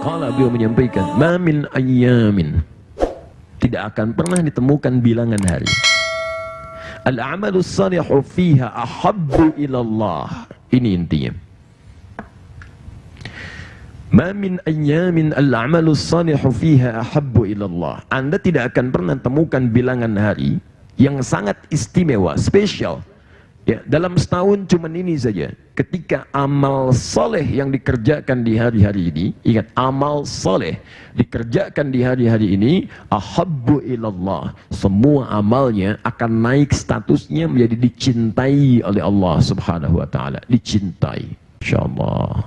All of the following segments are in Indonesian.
Qala, beliau menyampaikan, ma min ayyamin, tidak akan pernah ditemukan bilangan hari, al-amalus salihu fiha ahabbu ilallah. Ini intinya. Ma min ayyamin al-amalus salihu fiha ahabbu ilallah. Anda tidak akan pernah temukan bilangan hari yang sangat istimewa, spesial. Ya, dalam setahun cuman ini saja. Ketika amal soleh yang dikerjakan di hari-hari ini, ingat, amal soleh dikerjakan di hari-hari ini, ahabbu ilallah, semua amalnya akan naik statusnya menjadi dicintai oleh Allah subhanahu wa ta'ala. Dicintai, insyaallah.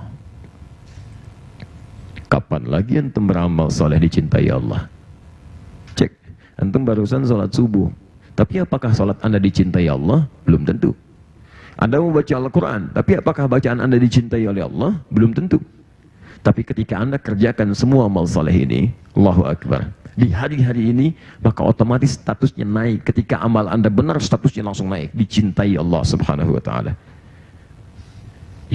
Kapan lagi antum beramal soleh dicintai Allah? Cek, antum barusan sholat subuh, tapi apakah sholat anda dicintai Allah? Belum tentu. Anda mau baca Al-Quran, tapi apakah bacaan anda dicintai oleh Allah? Belum tentu. Tapi ketika anda kerjakan semua amal saleh ini, Allahu Akbar, di hari-hari ini, maka otomatis statusnya naik. Ketika amal anda benar, statusnya langsung naik, dicintai Allah subhanahu wa ta'ala.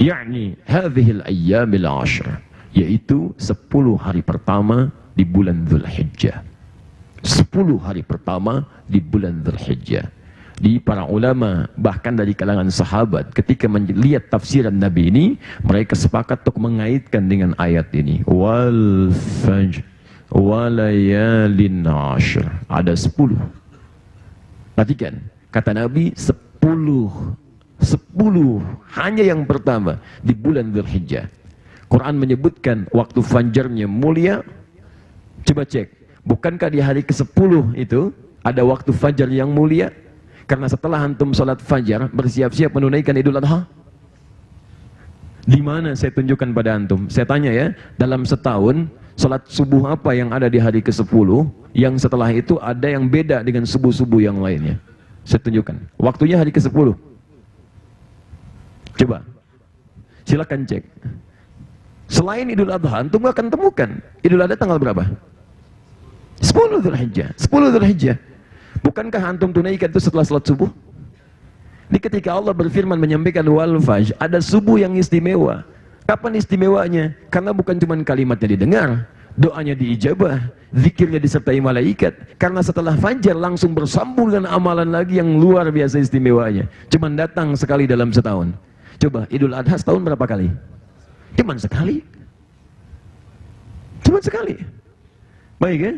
Ya'ni hadhil ayyamil ashr, yaitu 10 hari pertama di bulan Dzulhijjah. 10 hari pertama di bulan Dzulhijjah. Di para ulama, bahkan dari kalangan sahabat, ketika melihat tafsiran Nabi ini, mereka sepakat untuk mengaitkan dengan ayat ini. Wal fajr walayalin ashr. Ada 10. Perhatikan, kata Nabi 10. 10 hanya yang pertama di bulan Dzulhijjah. Quran menyebutkan waktu fajarnya mulia. Coba cek, bukankah di hari ke-10 itu ada waktu fajar yang mulia? Karena setelah antum sholat fajar, bersiap-siap menunaikan Idul Adha. Di mana saya tunjukkan pada antum? Saya tanya ya, dalam setahun, sholat subuh apa yang ada di hari ke-10, yang setelah itu ada yang beda dengan subuh-subuh yang lainnya? Saya tunjukkan. Waktunya hari ke-10. Coba, silakan cek. Selain Idul Adha, antum akan temukan Idul Adha tanggal berapa? 10 Dzulhijjah. 10 Dzulhijjah. Bukankah antum tunaikan itu setelah salat subuh? Ini ketika Allah berfirman menyampaikan wal fajr, ada subuh yang istimewa. Kapan istimewanya? Karena bukan cuma kalimatnya didengar, doanya diijabah, zikirnya disertai malaikat. Karena setelah fajar langsung bersambung dengan amalan lagi yang luar biasa istimewanya. Cuman datang sekali dalam setahun. Coba, Idul Adha setahun berapa kali? Cuman sekali. Cuman sekali. Baik ya?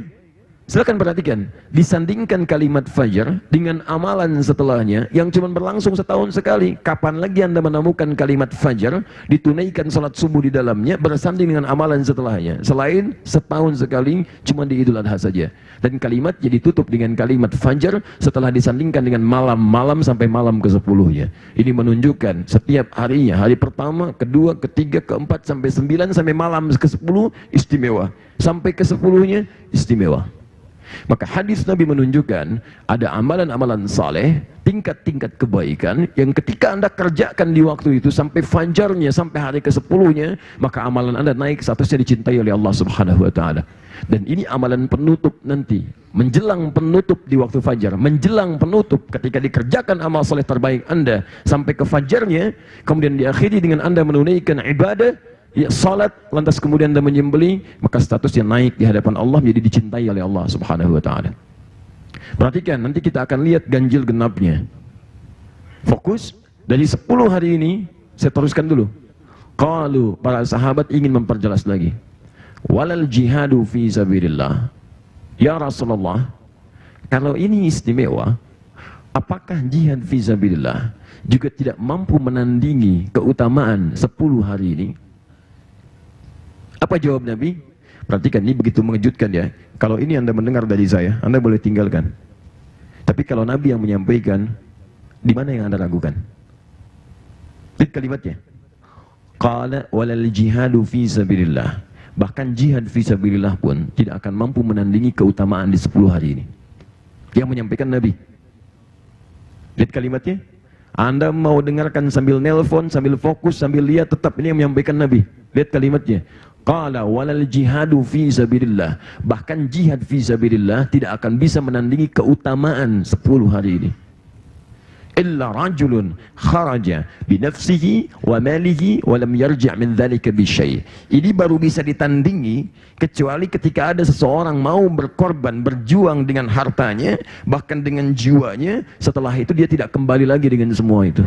Silakan perhatikan, disandingkan kalimat fajar dengan amalan setelahnya yang cuma berlangsung setahun sekali. Kapan lagi anda menemukan kalimat fajar ditunaikan salat subuh di dalamnya bersanding dengan amalan setelahnya, selain setahun sekali cuma di Idul Adha saja. Dan kalimatnya ditutup dengan kalimat fajar setelah disandingkan dengan malam-malam sampai malam ke-10-nya. Ini menunjukkan setiap harinya, hari pertama, kedua, ketiga, keempat, sampai 9, sampai malam ke-10 istimewa, sampai ke-10-nya istimewa. Maka hadis Nabi menunjukkan ada amalan-amalan saleh, tingkat-tingkat kebaikan yang ketika anda kerjakan di waktu itu sampai fajarnya, sampai hari ke-10-nya, maka amalan anda naik statusnya dicintai oleh Allah subhanahu wa ta'ala. Dan ini amalan penutup nanti, menjelang penutup di waktu fajar, menjelang penutup ketika dikerjakan amal saleh terbaik anda sampai ke fajarnya, kemudian diakhiri dengan anda menunaikan ibadah, ya, salat, lantas kemudian anda menyembelih, maka statusnya naik di hadapan Allah menjadi dicintai oleh Allah subhanahu wa ta'ala. Perhatikan, nanti kita akan lihat ganjil genapnya. Fokus, dari 10 hari ini, saya teruskan dulu. Qalu, para sahabat ingin memperjelas lagi. Walal jihadu fi sabilillah. Ya Rasulullah, kalau ini istimewa, apakah jihad fi sabilillah juga tidak mampu menandingi keutamaan 10 hari ini? Apa jawab Nabi? Perhatikan, ini begitu mengejutkan ya. Kalau ini anda mendengar dari saya, anda boleh tinggalkan. Tapi kalau Nabi yang menyampaikan, di mana yang anda ragukan? Lihat kalimatnya. Qala walal jihadu fi sabilillah. Bahkan jihad fi sabilillah pun tidak akan mampu menandingi keutamaan di 10 hari ini. Yang menyampaikan Nabi. Lihat kalimatnya. Anda mau dengarkan sambil nelpon, sambil fokus, sambil lihat, tetap ini yang menyampaikan Nabi. Lihat kalimatnya. Qala walal jihadu fi sabilillah. Bahkan jihad fi sabilillah tidak akan bisa menandingi keutamaan 10 hari ini. illa rajulun kharaja binafsihi wa malihi wa lam yarji' min dzalika bi syai'. Ini baru bisa ditandingi kecuali ketika ada seseorang mau berkorban, berjuang dengan hartanya, bahkan dengan jiwanya, setelah itu dia tidak kembali lagi dengan semua itu.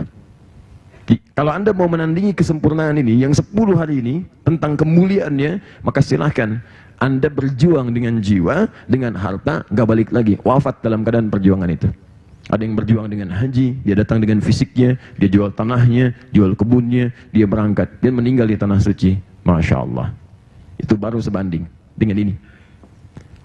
Kalau Anda mau menandingi kesempurnaan ini, yang 10 hari ini, tentang kemuliaannya, maka silahkan Anda berjuang dengan jiwa, dengan harta, gak balik lagi, wafat dalam keadaan perjuangan itu. Ada yang berjuang dengan haji, dia datang dengan fisiknya, dia jual tanahnya, jual kebunnya, dia berangkat, dia meninggal di tanah suci. Masya Allah. Itu baru sebanding dengan ini.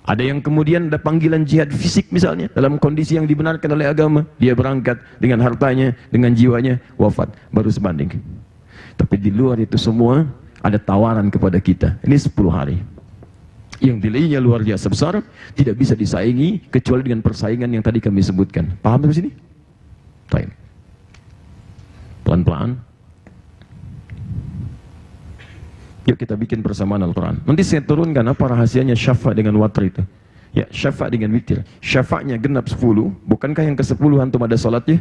Ada yang kemudian ada panggilan jihad fisik misalnya, dalam kondisi yang dibenarkan oleh agama, dia berangkat dengan hartanya, dengan jiwanya, wafat, baru sebanding. Tapi di luar itu semua, ada tawaran kepada kita. Ini 10 hari. Yang nilainya luar biasa besar, tidak bisa disaingi kecuali dengan persaingan yang tadi kami sebutkan. Paham sampai sini? Baik. Pelan-pelan. Yuk kita bikin persamaan Al-Quran. Nanti saya turunkan apa rahasianya syafa' dengan watr itu. Ya, syafa' dengan witir. Syafa'nya genap 10, bukankah yang ke-10 antum ada salatnya?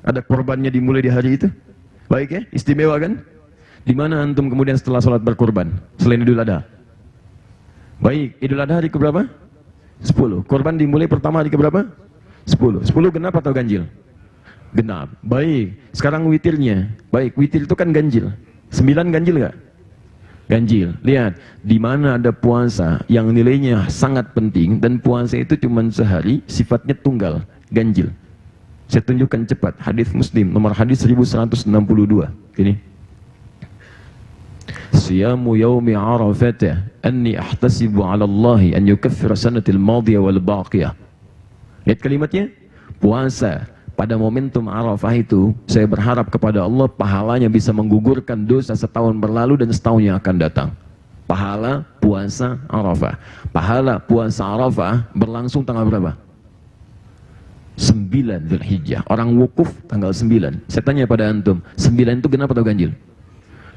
Ada korbannya dimulai di hari itu? Baik ya, istimewa kan? Di mana antum kemudian setelah salat berkorban? Selain Idul Adha? Baik, Idul Adha hari keberapa? 10. Korban dimulai pertama hari keberapa? 10. 10 genap atau ganjil? Genap. Baik, sekarang witirnya. Baik, witir itu kan ganjil. 9 ganjil nggak? Ganjil. Lihat, di mana ada puasa yang nilainya sangat penting dan puasa itu cuma sehari, sifatnya tunggal, ganjil. Saya tunjukkan cepat, hadis Muslim, nomor hadis 1162. Ini. Siyamu yaumi Arafah anni ahtasibu 'ala Allah an yukaffira sanatil madiyah wal baqiyah. Lihat kalimatnya, puasa pada momentum Arafah itu, saya berharap kepada Allah pahalanya bisa menggugurkan dosa setahun berlalu dan setahun yang akan datang. Pahala puasa Arafah. Pahala puasa Arafah berlangsung tanggal berapa? 9 Dzulhijjah. Orang wukuf tanggal 9. Saya tanya pada antum, 9 itu genap atau ganjil?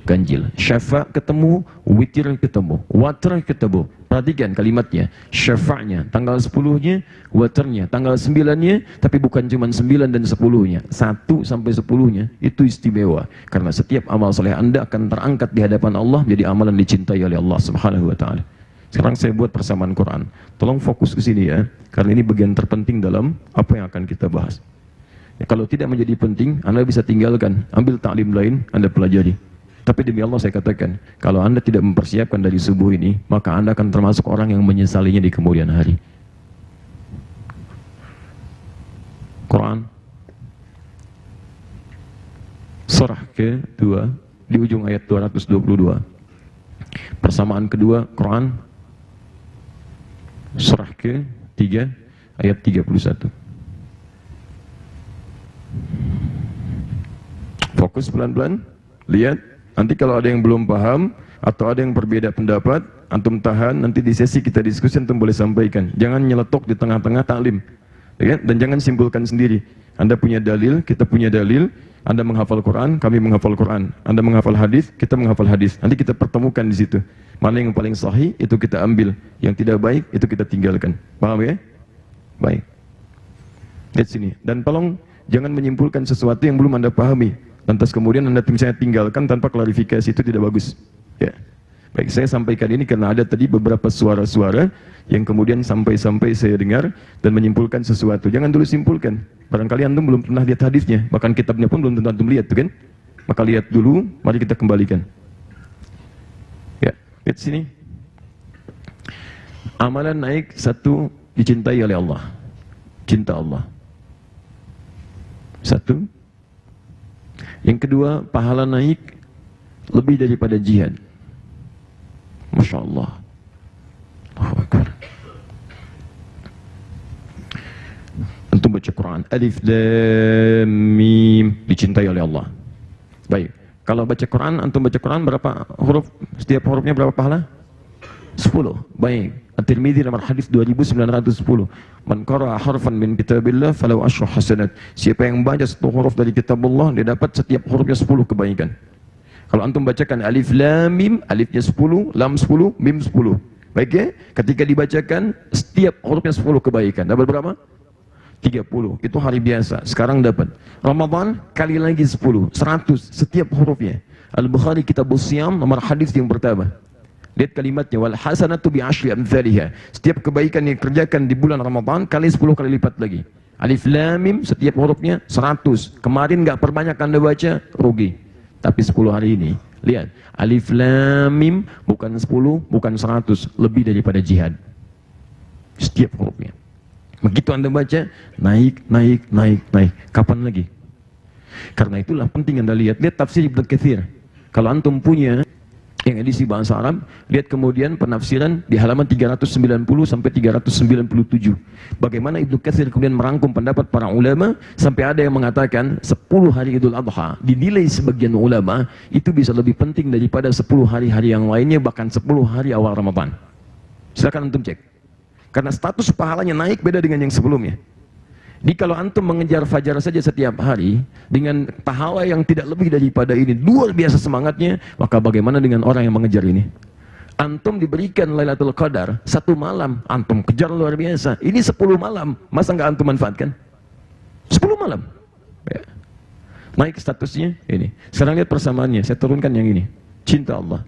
Ganjil. Syafa' ketemu, witir ketemu, watr ketemu. Perhatikan kalimatnya, syafa'nya tanggal 10-nya, watrnya tanggal 9-nya, tapi bukan cuma 9 dan 10-nya, 1 sampai 10-nya itu istimewa. Karena setiap amal soleh Anda akan terangkat di hadapan Allah menjadi amalan dicintai oleh Allah Subhanahu wa taala. Sekarang saya buat persamaan Quran. Tolong fokus ke sini ya, karena ini bagian terpenting dalam apa yang akan kita bahas. Ya, kalau tidak menjadi penting, Anda bisa tinggalkan, ambil taklim lain, Anda pelajari. Tapi demi Allah saya katakan, kalau Anda tidak mempersiapkan dari subuh ini, maka Anda akan termasuk orang yang menyesalinya di kemudian hari. Quran surah ke-2 di ujung ayat 222. Persamaan kedua Quran surah ke-3 ayat 31. Fokus pelan-pelan, lihat. Nanti kalau ada yang belum paham atau ada yang berbeda pendapat, antum tahan, nanti di sesi kita diskusi antum boleh sampaikan. Jangan nyeletok di tengah-tengah taklim, ya? Dan jangan simpulkan sendiri. Anda punya dalil, kita punya dalil. Anda menghafal Quran, kami menghafal Quran. Anda menghafal hadis, kita menghafal hadis. Nanti kita pertemukan di situ. Mana yang paling sahih itu kita ambil, yang tidak baik itu kita tinggalkan. Paham ya? Baik. Lihat sini. Dan tolong jangan menyimpulkan sesuatu yang belum Anda pahami. Lantas kemudian Anda misalnya tinggalkan tanpa klarifikasi, itu tidak bagus. Ya. Baik, saya sampaikan ini karena ada tadi beberapa suara-suara yang kemudian sampai-sampai saya dengar dan menyimpulkan sesuatu. Jangan dulu simpulkan. Barangkali antum belum pernah lihat hadisnya, bahkan kitabnya pun belum tentu antum lihat, tuh kan? Maka lihat dulu, mari kita kembalikan. Ya, lihat sini. Amalan naik 1, dicintai oleh Allah. Cinta Allah. 1. Yang kedua, pahala naik lebih daripada jihad. Masya Allah. Allahu Akbar. Antum baca Quran, Alif Lam Mim, dicintai oleh Allah. Baik, kalau baca Quran, antum baca Quran berapa huruf? Setiap hurufnya berapa pahala? 10. Baik. At-Tirmidzi nomor hadis 2910. Man qara'a harfan min kitabillah falau asyru hasanat. Siapa yang baca 1 huruf dari kitabullah, dia dapat setiap hurufnya 10 kebaikan. Kalau antum bacakan alif lam mim, alifnya 10, lam 10, mim 10. Baik ya? Ketika dibacakan setiap hurufnya 10 kebaikan. Dapat berapa? 30, itu hari biasa, sekarang dapat. Ramadan kali lagi 10, 100 setiap hurufnya. Al-Bukhari Kitabus Siyam nomor hadis yang pertama. Lihat kalimatnya, wal hasanatu bi asyri amsalihha. Setiap kebaikan yang kerjakan di bulan Ramadan kali 10 kali lipat lagi. Alif lam mim setiap hurufnya 100. Kemarin enggak perbanyak Anda baca, rugi. Tapi 10 hari ini, lihat, alif lam mim bukan 10, bukan 100, lebih daripada jihad. Setiap hurufnya. Begitu Anda baca, naik, naik, naik, naik. Kapan lagi? Karena itulah penting Anda lihat tafsir Ibnu Katsir. Kalau antum punya yang edisi bahasa Arab, lihat kemudian penafsiran di halaman 390 sampai 397. Bagaimana Ibnu Katsir kemudian merangkum pendapat para ulama sampai ada yang mengatakan 10 hari Idul Adha dinilai sebagian ulama itu bisa lebih penting daripada 10 hari-hari yang lainnya, bahkan 10 hari awal Ramadan. Silakan antum cek. Karena status pahalanya naik beda dengan yang sebelumnya. Jadi kalau antum mengejar fajar saja setiap hari dengan pahala yang tidak lebih daripada ini, luar biasa semangatnya, maka bagaimana dengan orang yang mengejar ini? Antum diberikan Lailatul Qadar 1 malam, antum kejar luar biasa. Ini 10 malam, masa nggak antum manfaatkan? 10 malam. Ya. Naik statusnya ini. Sekarang lihat persamaannya, saya turunkan yang ini. Cinta Allah.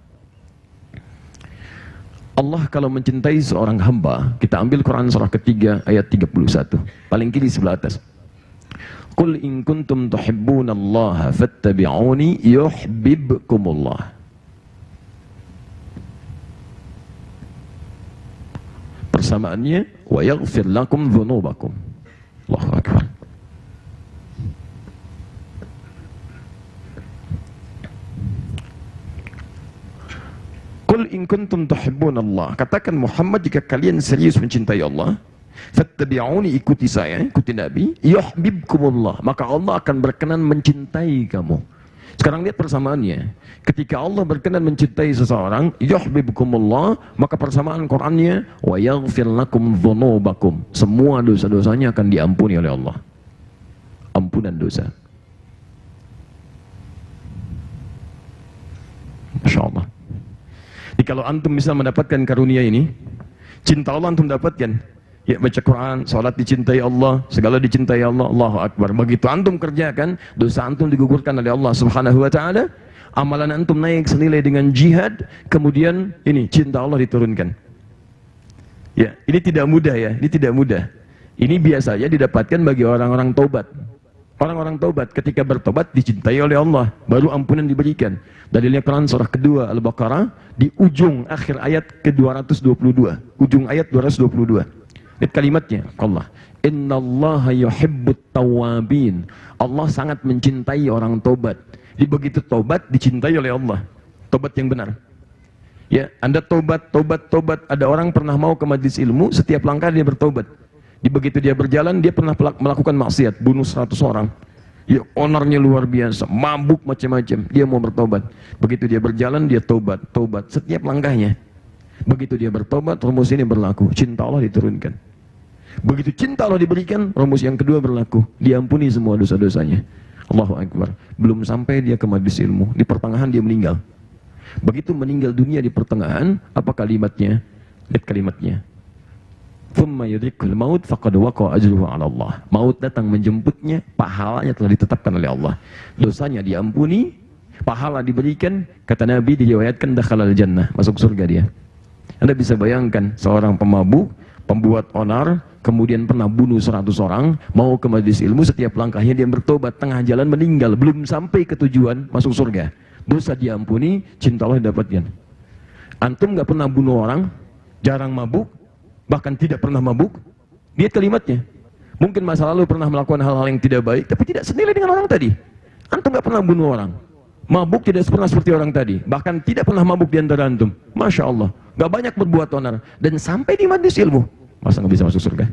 Allah kalau mencintai seorang hamba, kita ambil Quran surah ketiga ayat 31, paling kiri sebelah atas. Qul in kuntum tuhibbunallaha fattabi'uni yuhibbukumullah. Persamaannya wa yaghfir lakum dzunubakum. Allahu akbar. Qul in kuntum tuhibbunallah, katakan Muhammad jika kalian serius mencintai Allah, fattabi'uni, ikuti saya, ikuti Nabi, yuhibbukumullah, maka Allah akan berkenan mencintai kamu. Sekarang lihat persamaannya. Ketika Allah berkenan mencintai seseorang, yuhibbukumullah, maka persamaan Qur'annya wa yaghfir lakum dzunubakum, semua dosa-dosanya akan diampuni oleh Allah. Ampunan dosa. Masya Allah. Jadi kalau antum bisa mendapatkan karunia ini, cinta Allah antum dapatkan. Ya, baca Quran, salat dicintai Allah, segala dicintai Allah, Allahu Akbar. Begitu antum kerjakan, dosa antum digugurkan oleh Allah Subhanahu wa taala, amalan antum naik senilai dengan jihad, kemudian ini cinta Allah diturunkan. Ya, ini tidak mudah ya, ini tidak mudah. Ini biasanya didapatkan bagi orang-orang taubat. Orang-orang taubat ketika bertobat dicintai oleh Allah, baru ampunan diberikan. Dalilnya Quran surah kedua Al-Baqarah di ujung akhir ayat ke-222. Ujung ayat 222. Lihat kalimatnya, Allah. Innallaha yuhibbut tawwabin. Allah sangat mencintai orang taubat. Jadi begitu taubat dicintai oleh Allah. Taubat yang benar. Ya, Anda taubat, ada orang pernah mau ke majelis ilmu, setiap langkah dia bertaubat. Begitu dia berjalan, dia pernah melakukan maksiat, bunuh 100 orang. Ya, ownernya luar biasa, mabuk macam-macam. Dia mau bertobat. Begitu dia berjalan, dia tobat, setiap langkahnya. Begitu dia bertobat, rumus ini berlaku. Cinta Allah diturunkan. Begitu cinta Allah diberikan, rumus yang kedua berlaku. Diampuni semua dosa-dosanya. Allahu Akbar. Belum sampai dia ke majelis ilmu, di pertengahan dia meninggal. Begitu meninggal dunia di pertengahan, apa kalimatnya? Lihat kalimatnya. Thumma yudrikul maut faqad waqa ajruhu 'ala Allah. Maut datang menjemputnya, pahalanya telah ditetapkan oleh Allah. Dosanya diampuni, pahala diberikan, kata Nabi diriwayatkan dakhalal jannah, masuk surga dia. Anda bisa bayangkan seorang pemabuk, pembuat onar, kemudian pernah bunuh 100 orang, mau ke majelis ilmu, setiap langkahnya dia bertobat, tengah jalan meninggal, belum sampai ke tujuan, masuk surga. Dosa diampuni, cinta Allah didapatkan. Antum nggak pernah bunuh orang, jarang mabuk, bahkan tidak pernah mabuk, lihat kalimatnya. Mungkin masa lalu pernah melakukan hal-hal yang tidak baik, tapi tidak senilai dengan orang tadi. Antum nggak pernah bunuh orang, mabuk tidak pernah seperti orang tadi, bahkan tidak pernah mabuk di antara antum. Masya Allah, nggak banyak berbuat onar, dan sampai di majelis ilmu, masa nggak bisa masuk surga?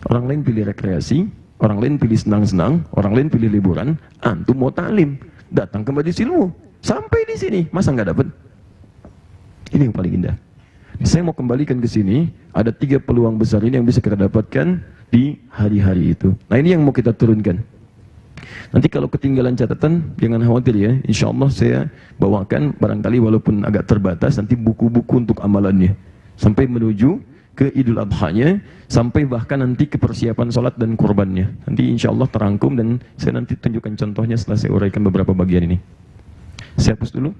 Orang lain pilih rekreasi, orang lain pilih senang-senang, orang lain pilih liburan, antum mau ta'lim, datang ke majelis ilmu, sampai di sini, masa nggak dapat? Ini yang paling indah. Saya mau kembalikan ke sini, ada 3 peluang besar ini yang bisa kita dapatkan di hari-hari itu. Nah, ini yang mau kita turunkan. Nanti kalau ketinggalan catatan, jangan khawatir ya. Insya Allah saya bawakan, barangkali walaupun agak terbatas, nanti buku-buku untuk amalannya. Sampai menuju ke Idul Adha-nya, sampai bahkan nanti ke persiapan sholat dan kurbannya. Nanti insya Allah terangkum dan saya nanti tunjukkan contohnya setelah saya uraikan beberapa bagian ini. Saya hapus dulu.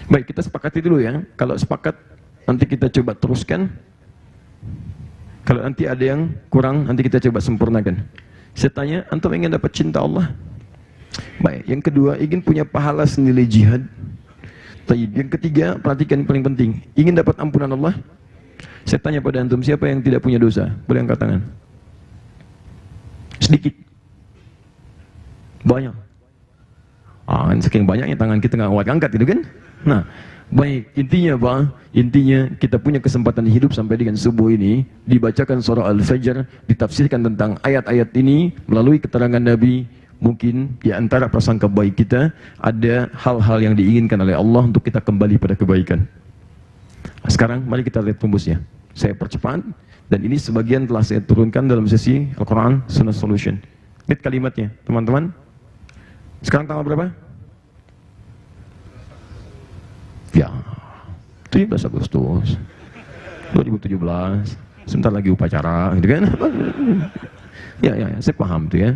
Baik, kita sepakati dulu ya. Kalau sepakat, nanti kita coba teruskan. Kalau nanti ada yang kurang, nanti kita coba sempurnakan. Saya tanya, antum ingin dapat cinta Allah? Baik, yang kedua, ingin punya pahala senilai jihad. Taib. Yang ketiga, perhatikan yang paling penting, ingin dapat ampunan Allah? Saya tanya pada antum, siapa yang tidak punya dosa? Boleh angkat tangan. Sedikit. Banyak. Kan saking banyaknya tangan kita nggak kuat angkat itu kan? Nah, baik, intinya apa? Intinya kita punya kesempatan hidup sampai dengan subuh ini, dibacakan surah Al-Fajr, ditafsirkan tentang ayat-ayat ini melalui keterangan Nabi. Mungkin di antara prasangka baik kita ada hal-hal yang diinginkan oleh Allah untuk kita kembali pada kebaikan. Sekarang mari kita lihat rumusnya. Saya percepat, dan ini sebagian telah saya turunkan dalam sesi Al-Quran Sunnah Solution. Lihat kalimatnya, teman-teman. Sekarang tanggal berapa? Ya, 17 Agustus 2017. Sebentar lagi upacara, gitu kan? Ya, saya paham tuh ya.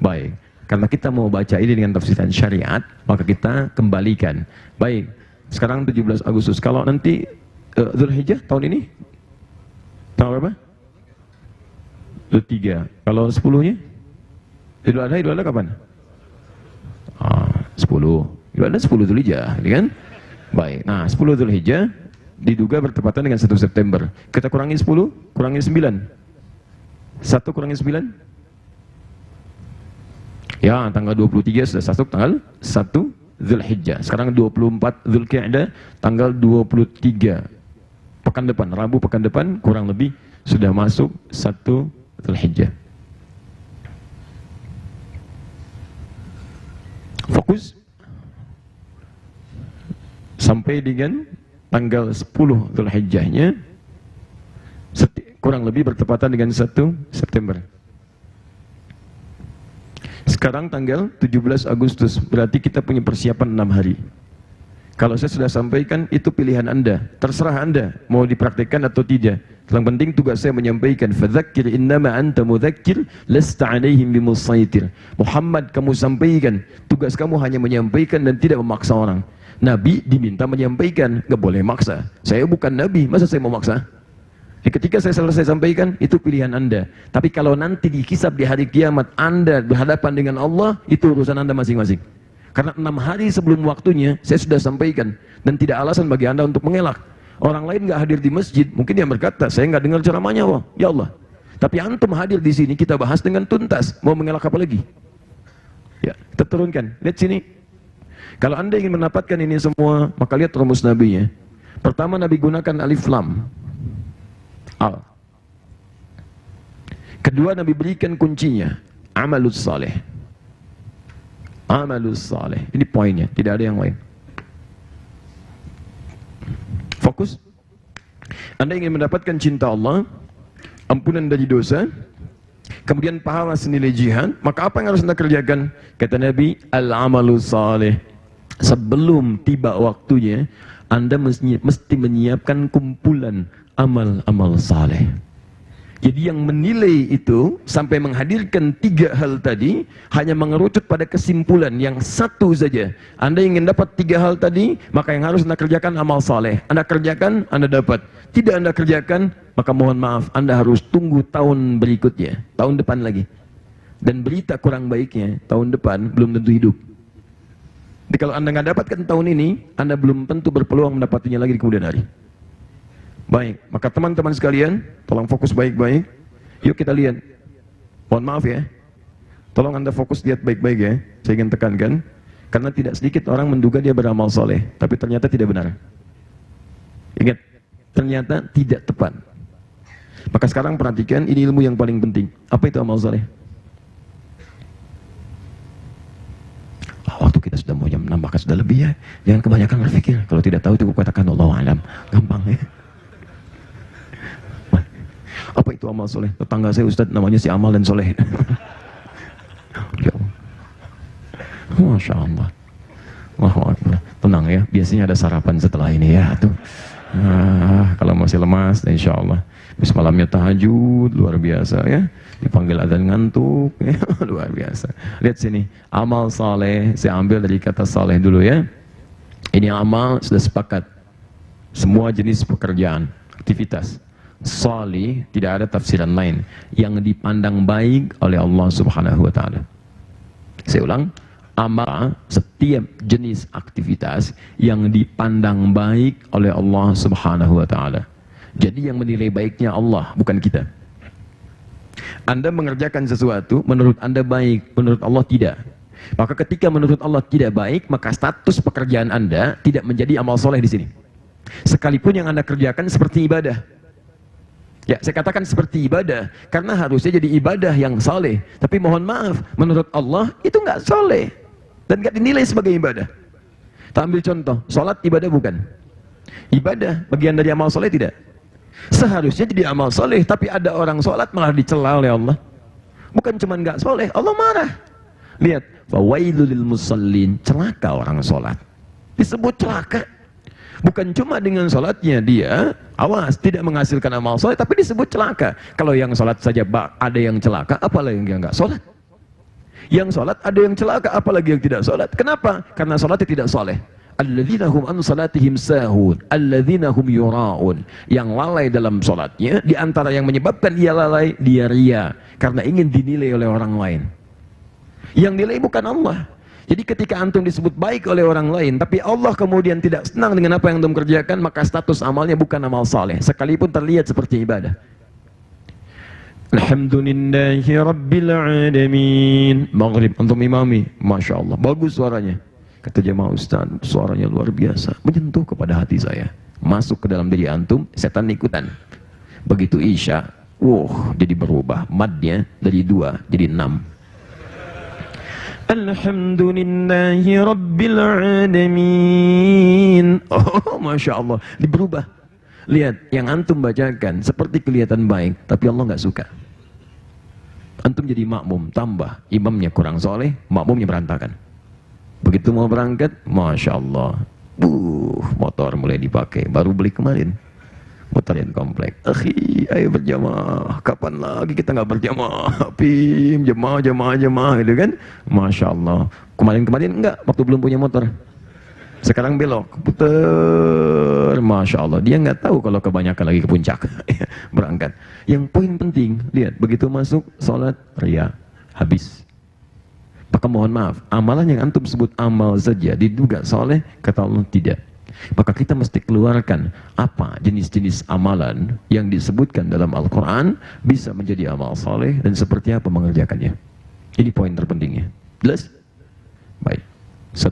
Baik, karena kita mau baca ini dengan tafsiran syariat, maka kita kembalikan. Baik, sekarang 17 Agustus. Kalau nanti Dzulhijjah tahun ini tanggal berapa? 23. Kalau 10-nya? Idul Adha kapan? 10. Idul Adha 10 Dzulhijjah, kan? Baik. Nah, 10 Dzulhijjah diduga bertepatan dengan 1 September. Kita kurangi 10, kurangi 9. 1 kurangi 9? Ya, tanggal 23 sudah masuk tanggal 1 Dzulhijjah. Sekarang 24 Dzulqa'dah, tanggal 23. Pekan depan, Rabu pekan depan kurang lebih sudah masuk 1 Dzulhijjah. Fokus sampai dengan tanggal 10 Dzulhijjahnya kurang lebih bertepatan dengan 1 September. Sekarang tanggal 17 Agustus, berarti kita punya persiapan 6 hari. Kalau saya sudah sampaikan, itu pilihan Anda, terserah Anda mau dipraktikkan atau tidak. Yang penting tugas saya menyampaikan, fadzakir innama anta mudzakir lasta 'alaihim bimusaitir. Muhammad, kamu sampaikan, tugas kamu hanya menyampaikan dan tidak memaksa orang. Nabi diminta menyampaikan, nggak boleh maksa. Saya bukan Nabi, masa saya mau maksa? Ketika saya selesai sampaikan, itu pilihan Anda. Tapi kalau nanti dihisab di hari kiamat, Anda berhadapan dengan Allah, itu urusan Anda masing-masing. Karena 6 hari sebelum waktunya, saya sudah sampaikan. Dan tidak alasan bagi Anda untuk mengelak. Orang lain nggak hadir di masjid, mungkin dia berkata, saya nggak dengar ceramahnya, wah, ya Allah. Tapi antum hadir di sini, kita bahas dengan tuntas. Mau mengelak apa lagi? Ya, kita turunkan. Lihat sini. Kalau Anda ingin mendapatkan ini semua, maka lihat rumus Nabi-nya. Pertama, Nabi gunakan alif lam. Al. Kedua, Nabi berikan kuncinya, amalus saleh. Amalus saleh. Ini poinnya, tidak ada yang lain. Fokus. Anda ingin mendapatkan cinta Allah, ampunan dari dosa, kemudian pahala senilai jihad, maka apa yang harus Anda kerjakan? Kata Nabi, al-amalus saleh. Sebelum tiba waktunya, Anda mesti menyiapkan kumpulan amal-amal saleh. Jadi yang menilai itu sampai menghadirkan 3 hal tadi hanya mengerucut pada kesimpulan yang satu saja. Anda ingin dapat 3 hal tadi, maka yang harus Anda kerjakan amal saleh. Anda kerjakan, Anda dapat. Tidak Anda kerjakan, maka mohon maaf, Anda harus tunggu tahun berikutnya, tahun depan lagi. Dan berita kurang baiknya, tahun depan belum tentu hidup. Jadi kalau Anda nggak dapatkan tahun ini, Anda belum tentu berpeluang mendapatinya lagi di kemudian hari. Baik, maka teman-teman sekalian, tolong fokus baik-baik. Yuk kita lihat. Mohon maaf ya. Tolong Anda fokus lihat baik-baik ya. Saya ingin tekankan. Karena tidak sedikit orang menduga dia beramal soleh, tapi ternyata tidak benar. Ingat, ternyata tidak tepat. Maka sekarang perhatikan, ini ilmu yang paling penting. Apa itu amal soleh? Waktu kita sudah mau jam 6, maka sudah lebih ya. Jangan kebanyakan berpikir. Kalau tidak tahu itu katakan Allahu a'lam. Gampang ya. Apa itu amal soleh? Tetangga saya Ustadz namanya si Amal dan Soleh. Ya Allah. Masya Allah. Allahu Akbar. tenang ya, biasanya ada sarapan setelah ini ya tuh. Kalau masih lemas, insya Allah. Bis malamnya tahajud, luar biasa ya. Dipanggil adzan ngantuk, ya, luar biasa. Lihat sini, amal saleh, saya ambil dari kata saleh dulu ya. Ini amal sudah sepakat. Semua jenis pekerjaan, aktivitas. Salih, tidak ada tafsiran lain. Yang dipandang baik oleh Allah Subhanahu wa Ta'ala. Saya ulang. Amal setiap jenis aktivitas yang dipandang baik oleh Allah Subhanahu wa Ta'ala. Jadi yang menilai baiknya Allah, bukan kita. Anda mengerjakan sesuatu menurut Anda baik, menurut Allah tidak. Maka ketika menurut Allah tidak baik, maka status pekerjaan Anda tidak menjadi amal soleh di sini. Sekalipun yang Anda kerjakan seperti ibadah. Ya, saya katakan seperti ibadah karena harusnya jadi ibadah yang soleh. Tapi mohon maaf, menurut Allah itu nggak soleh dan nggak dinilai sebagai ibadah. Kita ambil contoh, sholat ibadah bukan? Ibadah, bagian dari amal soleh tidak? Seharusnya jadi amal soleh, tapi ada orang sholat malah dicela oleh Allah. Bukan cuma nggak soleh, Allah marah. Lihat, fawailul lil musallin, celaka orang sholat. Disebut celaka. Bukan cuma dengan sholatnya dia, awas, tidak menghasilkan amal soleh, tapi disebut celaka. Kalau yang sholat saja ada yang celaka, apalagi yang nggak sholat? Yang sholat ada yang celaka, apalagi yang tidak sholat. Kenapa? Karena sholatnya tidak soleh. Alladzina hum an salatihim sahun, alladzina hum yura'un. Yang lalai dalam sholatnya, di antara yang menyebabkan dia lalai, dia ria. Karena ingin dinilai oleh orang lain. Yang nilai bukan Allah. Jadi ketika antum disebut baik oleh orang lain, tapi Allah kemudian tidak senang dengan apa yang antum kerjakan, maka status amalnya bukan amal saleh, sekalipun terlihat seperti ibadah. Alhamdulillahi Rabbil Alamin. Maghrib antum imami, Masya Allah, bagus suaranya. Kata jemaah Ustaz, suaranya luar biasa, menyentuh kepada hati saya. Masuk ke dalam diri antum, setan ikutan. Begitu Isya, jadi berubah, madnya dari 2 jadi 6. Alhamdulillahi Rabbil Alamin. Oh, Masya Allah, berubah. Lihat, yang antum bacakan seperti kelihatan baik, tapi Allah nggak suka. Antum jadi makmum, tambah imamnya kurang soleh, makmumnya berantakan. Begitu mau berangkat, Masya Allah, motor mulai dipakai, baru beli kemarin, motorin komplek. Akhi, ayo berjamaah, kapan lagi kita nggak berjamaah? Pim, jamaah gitu kan? Masya Allah, kemarin enggak, waktu belum punya motor. Sekarang belok, puter, Masya Allah, dia nggak tahu kalau kebanyakan lagi ke puncak. Berangkat. Yang poin penting, lihat, begitu masuk sholat, ria, habis. Maka mohon maaf, amalan yang antum sebut amal saja diduga soleh, kata Allah tidak. Maka kita mesti keluarkan apa jenis-jenis amalan yang disebutkan dalam Al-Quran bisa menjadi amal soleh dan seperti apa mengerjakannya. Ini poin terpentingnya. Jelas? Baik. 1.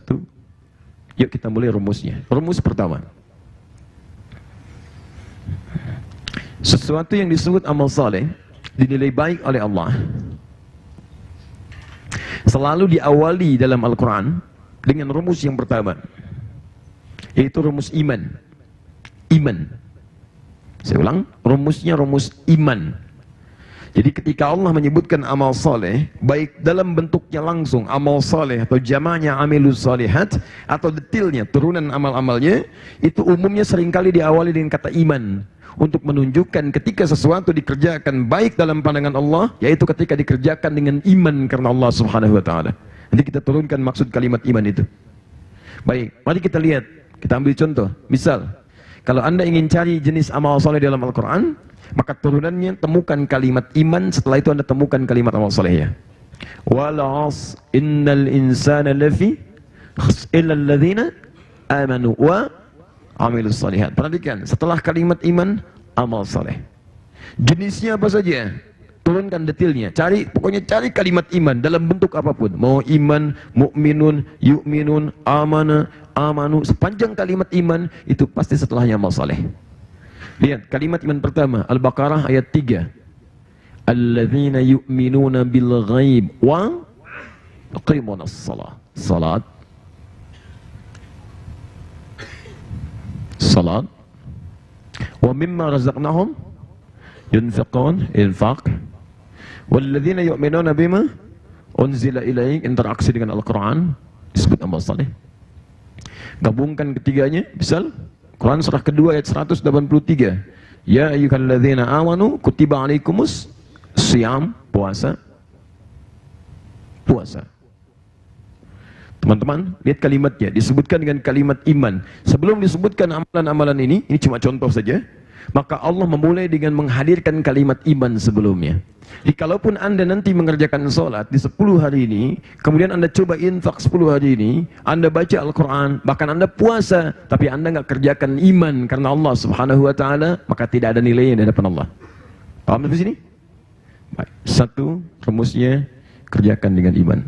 Yuk kita mulai rumusnya. Rumus pertama. Sesuatu yang disebut amal saleh dinilai baik oleh Allah selalu diawali dalam Al-Quran dengan rumus yang pertama, yaitu rumus iman. Iman. Saya ulang, rumusnya rumus iman. Jadi ketika Allah menyebutkan amal saleh, baik dalam bentuknya langsung amal saleh atau jamaknya amilus salihat, atau detailnya turunan amal-amalnya, itu umumnya seringkali diawali dengan kata iman, untuk menunjukkan ketika sesuatu dikerjakan baik dalam pandangan Allah, yaitu ketika dikerjakan dengan iman karena Allah Subhanahu wa Ta'ala. Nanti kita turunkan maksud kalimat iman itu. Baik, mari kita lihat, kita ambil contoh. Misal, kalau Anda ingin cari jenis amal saleh dalam Al-Quran, maka turunannya temukan kalimat iman, setelah itu Anda temukan kalimat amal salehnya. Wal 'asr innal insana lafi khusr illa alladzina amanu wa 'amilus shalihat. Perhatikan, setelah kalimat iman, amal saleh. Jenisnya apa saja? Turunkan detailnya. Pokoknya cari kalimat iman dalam bentuk apapun. Mau iman, mukminun, yu'minun, amana, amanu, sepanjang kalimat iman itu pasti setelahnya amal saleh. Lihat kalimat iman pertama, Al-Baqarah ayat 3. Alladzina yu'minuna bil ghaib wa yuqimunas shalah. Salat. Salat. Wa mimma razaqnahum yunfiqun, infaq. Walladzina yu'minuna bima unzila ilaik, interaksi dengan Al-Quran, disebut amal saleh. Gabungkan ketiganya, misal Quran surah kedua ayat 183. Ya ayyuhalladzina amanu kutiba alaikumus syiyam, puasa. Puasa. Teman-teman, lihat kalimatnya, disebutkan dengan kalimat iman. Sebelum disebutkan amalan-amalan ini cuma contoh saja, maka Allah memulai dengan menghadirkan kalimat iman sebelumnya. Jadi kalaupun Anda nanti mengerjakan sholat di 10 hari ini, kemudian Anda coba infak 10 hari ini, Anda baca Al-Quran, bahkan Anda puasa, tapi Anda nggak kerjakan iman karena Allah Subhanahu Wa Taala, maka tidak ada nilainya di hadapan Allah. Paham sampai sini? Baik. Satu, rumusnya kerjakan dengan iman.